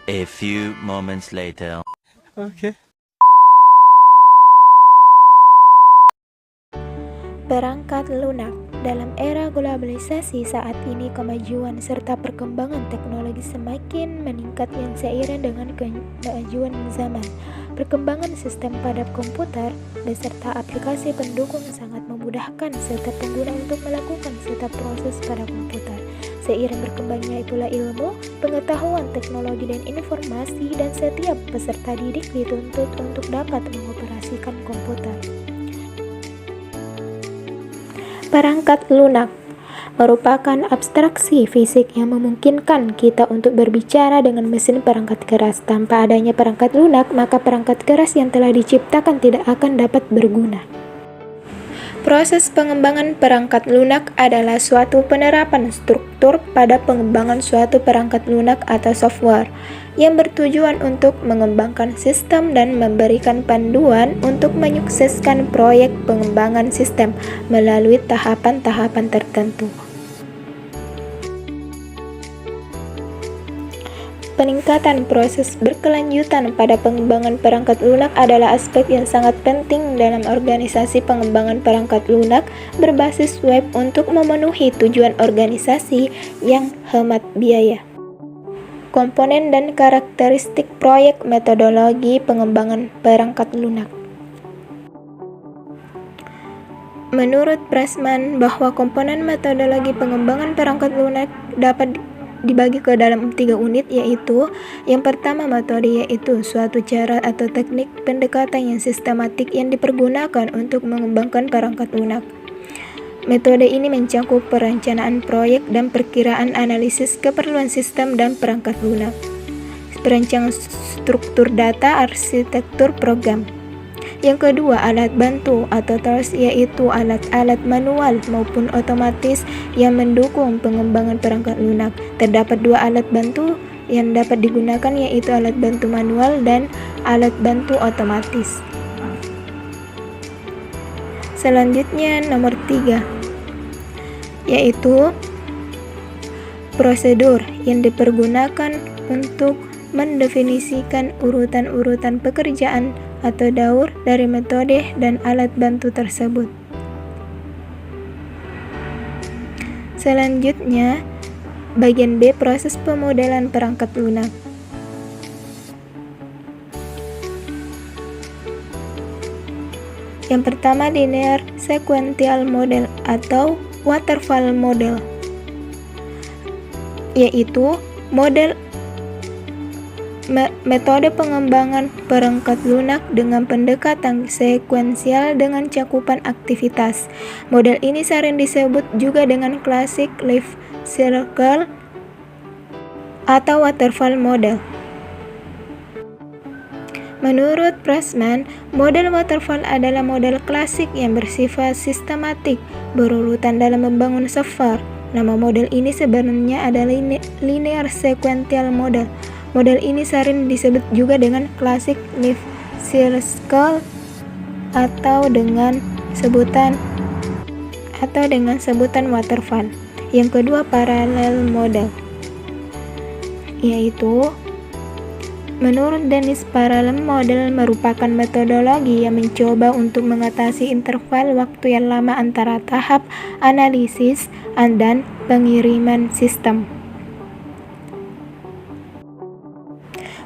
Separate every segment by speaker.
Speaker 1: A few moments later.
Speaker 2: Oke.
Speaker 3: Perangkat lunak. Dalam era globalisasi saat ini, kemajuan serta perkembangan teknologi semakin meningkat yang seiring dengan kemajuan zaman. Perkembangan sistem pada komputer beserta aplikasi pendukung sangat memudahkan setiap pengguna untuk melakukan setiap proses pada komputer. Seiring berkembangnya itulah ilmu, pengetahuan, teknologi, dan informasi, dan setiap peserta didik dituntut untuk dapat mengoperasikan komputer. Perangkat lunak merupakan abstraksi fisik yang memungkinkan kita untuk berbicara dengan mesin perangkat keras. Tanpa adanya perangkat lunak, maka perangkat keras yang telah diciptakan tidak akan dapat berguna. Proses pengembangan perangkat lunak adalah suatu penerapan struktur pada pengembangan suatu perangkat lunak atau software yang bertujuan untuk mengembangkan sistem dan memberikan panduan untuk menyukseskan proyek pengembangan sistem melalui tahapan-tahapan tertentu. Peningkatan proses berkelanjutan pada pengembangan perangkat lunak adalah aspek yang sangat penting dalam organisasi pengembangan perangkat lunak berbasis web untuk memenuhi tujuan organisasi yang hemat biaya. Komponen dan karakteristik proyek metodologi pengembangan perangkat lunak. Menurut Pressman, bahwa komponen metodologi pengembangan perangkat lunak dapat dibagi ke dalam 3 unit, yaitu yang pertama metode, yaitu suatu cara atau teknik pendekatan yang sistematik yang dipergunakan untuk mengembangkan perangkat lunak. Metode ini mencakup perencanaan proyek dan perkiraan analisis keperluan sistem dan perangkat lunak, perencanaan struktur data, arsitektur program. Yang kedua, alat bantu atau tools, yaitu alat-alat manual maupun otomatis yang mendukung pengembangan perangkat lunak. Terdapat 2 alat bantu yang dapat digunakan, yaitu alat bantu manual dan alat bantu otomatis. Selanjutnya nomor 3, yaitu prosedur yang dipergunakan untuk mendefinisikan urutan-urutan pekerjaan atau daur dari metode dan alat bantu tersebut. Selanjutnya, bagian B, proses pemodelan perangkat lunak. Yang pertama, linear sequential model atau waterfall model, yaitu metode pengembangan perangkat lunak dengan pendekatan sekuensial dengan cakupan aktivitas. Model ini sering disebut juga dengan classic life cycle atau waterfall model. Menurut Pressman, model waterfall adalah model klasik yang bersifat sistematik, berurutan dalam membangun software. Nama model ini sebenarnya adalah linear sequential model. Model ini sering disebut juga dengan classic life cycle atau dengan sebutan waterfall. Yang kedua, parallel model, yaitu menurut Dennis, parallel model merupakan metodologi yang mencoba untuk mengatasi interval waktu yang lama antara tahap analisis dan pengiriman sistem.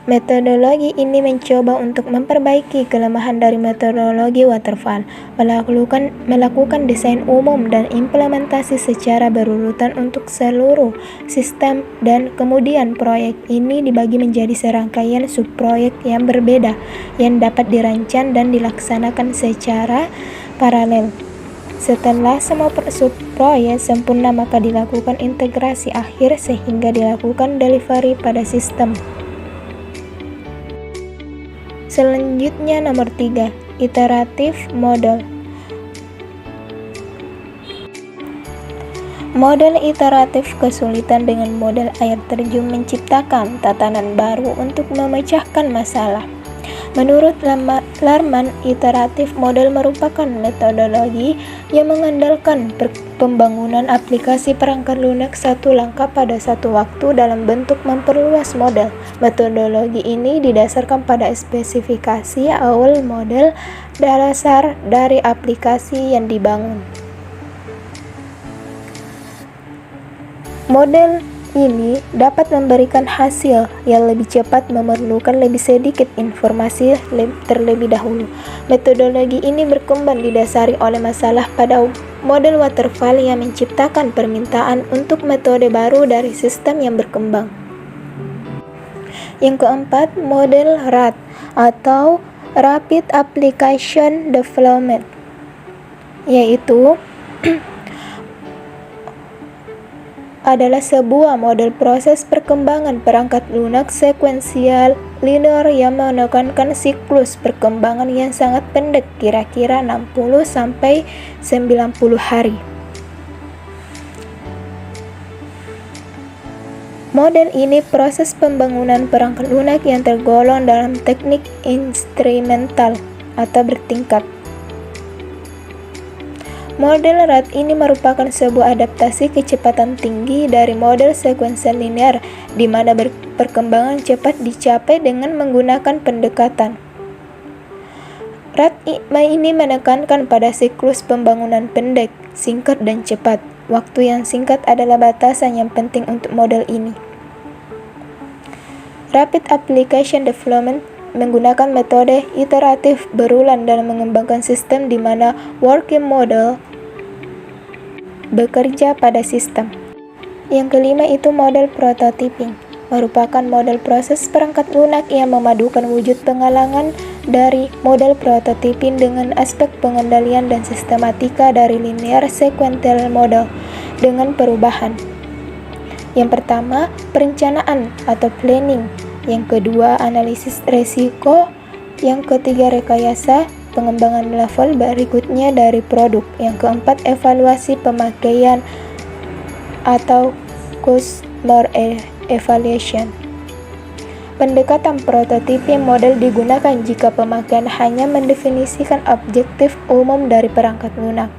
Speaker 3: Metodologi ini mencoba untuk memperbaiki kelemahan dari metodologi waterfall, melakukan desain umum dan implementasi secara berurutan untuk seluruh sistem, dan kemudian proyek ini dibagi menjadi serangkaian subproyek yang berbeda yang dapat dirancang dan dilaksanakan secara paralel. Setelah semua subproyek sempurna, maka dilakukan integrasi akhir sehingga dilakukan delivery pada sistem. Selanjutnya nomor 3, iteratif model. Model iteratif kesulitan dengan model air terjun menciptakan tatanan baru untuk memecahkan masalah. Menurut Larman, iteratif model merupakan metodologi yang mengandalkan pembangunan aplikasi perangkat lunak satu langkah pada satu waktu dalam bentuk memperluas model. Metodologi ini didasarkan pada spesifikasi awal model dasar dari aplikasi yang dibangun. Model ini dapat memberikan hasil yang lebih cepat, memerlukan lebih sedikit informasi terlebih dahulu. Metodologi ini berkembang didasari oleh masalah pada model waterfall yang menciptakan permintaan untuk metode baru dari sistem yang berkembang. Yang keempat, model RAD atau Rapid Application Development, yaitu adalah sebuah model proses perkembangan perangkat lunak sekuensial linear yang menekankan siklus perkembangan yang sangat pendek, kira-kira 60-90 hari. Model ini proses pembangunan perangkat lunak yang tergolong dalam teknik instrumental atau bertingkat. Model RAD ini merupakan sebuah adaptasi kecepatan tinggi dari model sekuensial linear, di mana perkembangan cepat dicapai dengan menggunakan pendekatan. RAD ini menekankan pada siklus pembangunan pendek, singkat, dan cepat. Waktu yang singkat adalah batasan yang penting untuk model ini. Rapid Application Development menggunakan metode iteratif berulang dalam mengembangkan sistem di mana working model bekerja pada sistem. Yang kelima itu model prototyping, merupakan model proses perangkat lunak yang memadukan wujud pengalaman dari model prototyping dengan aspek pengendalian dan sistematika dari linear sequential model dengan perubahan. Yang pertama, perencanaan atau planning. Yang kedua, analisis risiko. Yang ketiga, rekayasa. Pengembangan level berikutnya dari produk. Yang keempat, evaluasi pemakaian atau customer evaluation. Pendekatan prototyping model digunakan jika pemakaian hanya mendefinisikan objektif umum dari perangkat lunak,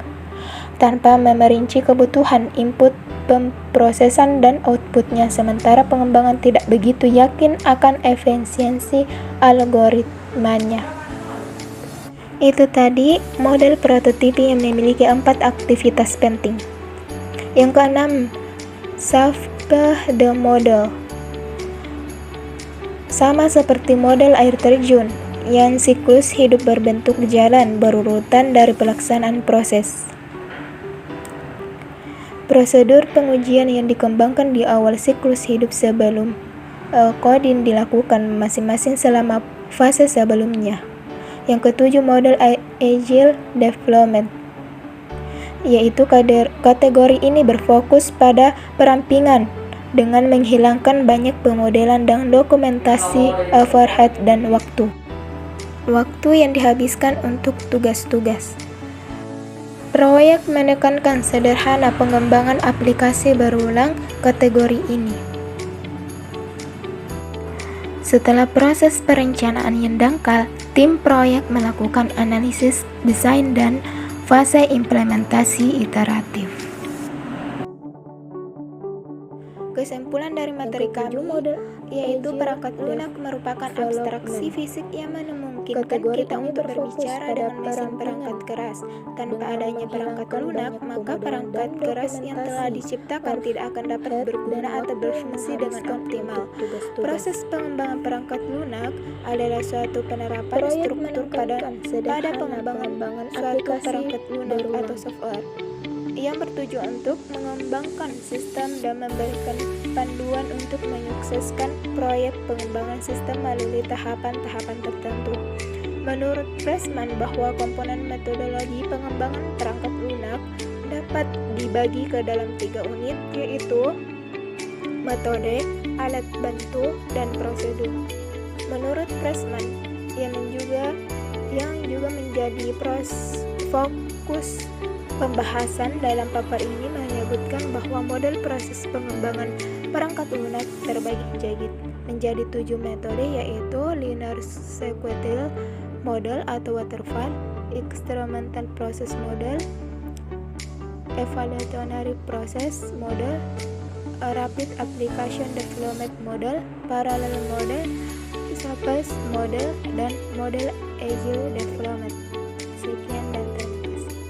Speaker 3: tanpa memerinci kebutuhan input, pemrosesan, dan outputnya, sementara pengembangan tidak begitu yakin akan efisiensi algoritmanya. Itu tadi model prototyping yang memiliki 4 aktivitas penting. Yang keenam, safety the model. Sama seperti model air terjun, yang siklus hidup berbentuk jalan berurutan dari pelaksanaan proses. Prosedur pengujian yang dikembangkan di awal siklus hidup sebelum coding dilakukan masing-masing selama fase sebelumnya. Yang ketujuh, model Agile Development, yaitu kategori ini berfokus pada perampingan dengan menghilangkan banyak pemodelan dan dokumentasi overhead dan waktu yang dihabiskan untuk tugas-tugas. Proyek menekankan sederhana pengembangan aplikasi berulang kategori ini. Setelah proses perencanaan yang dangkal, tim proyek melakukan analisis, desain, dan fase implementasi iteratif. Kesimpulan dari materi kami yaitu perangkat lunak merupakan abstraksi fisik yang memungkinkan kita untuk berbicara dengan mesin perangkat keras. Tanpa adanya perangkat lunak, maka perangkat keras yang telah diciptakan tidak akan dapat berguna atau berfungsi dengan optimal. Proses pengembangan perangkat lunak adalah suatu penerapan struktur pada pengembangan suatu perangkat lunak atau software yang bertujuan untuk mengembangkan sistem dan memberikan panduan untuk menyukseskan proyek pengembangan sistem melalui tahapan-tahapan tertentu. Menurut Pressman, bahwa komponen metodologi pengembangan perangkat lunak dapat dibagi ke dalam 3 unit, yaitu metode, alat bantu, dan prosedur. Menurut Pressman, yang juga menjadi fokus pembahasan dalam paper ini menyebutkan bahwa model proses pengembangan perangkat lunak terbagi menjadi 7 metode, yaitu linear sequential model atau waterfall, experimental process model, evolutionary process model, a rapid application development model, parallel model, surface model, dan model agile development.